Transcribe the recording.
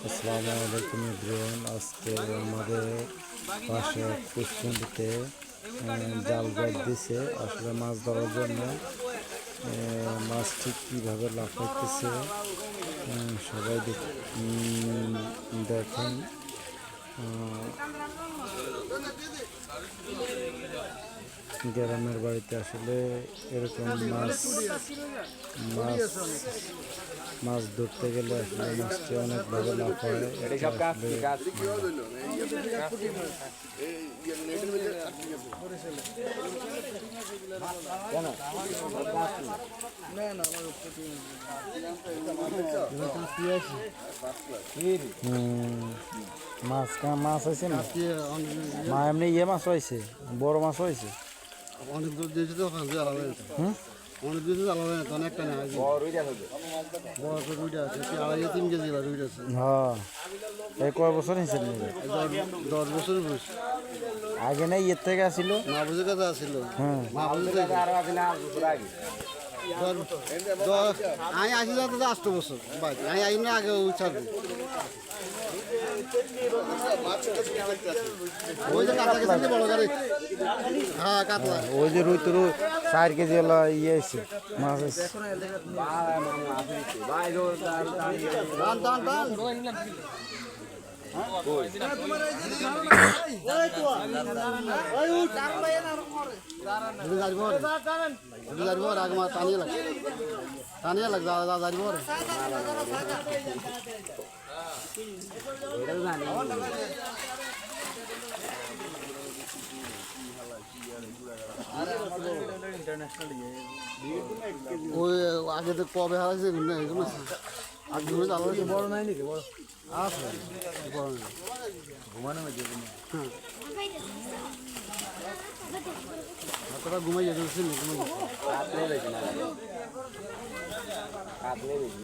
আসসালামু আলাইকুম এভরিওয়ান। আজকে আমাদের পাশে পুষ্পন্ডিতে জাল জাল দিছে আসলে মাছ ধরার জন্য। মাছ ঠিক কীভাবে লাফাইতেছে সবাই দেখেন। গ্রামের বাড়িতে আসলে এরকম মাছ ধরতে গেলে আসলে মাছটি অনেকভাবে লাফায়। মাছ হয়েছে না, এমনি মাছ হয়েছে, বড় মাছ হয়েছে অনেক দূর দিয়েছে তো অনেক দূর আলাদা না, অনেকটা না বড় রুইটা আছে 2.5-3 কেজি রুইটা আছে। হ্যাঁ, এই কয় বছর নিয়েছেন? 10 বছর বয়স। আগে না ইয়ের থেকে আসছিল, মা বুঝে কাছে আসছিল। হ্যাঁ আমি আসি যাতে 8 বছর বাইক আমি আই না আগে উচ্চার ওই যে কাঁচা গেছে বড় গাড়ি। হ্যাঁ কাতলা, ওই যে রুই তো 4 কেজি হলো ইয়ে আছে মাছ আছে। টানিয়ে লাগ যাইব ওই আগে তো কবে হারাইছে আগে বড় নাই নাকি? বড় আছে, বড় নাই ঘুমানো ঘুমাই যাচ্ছে।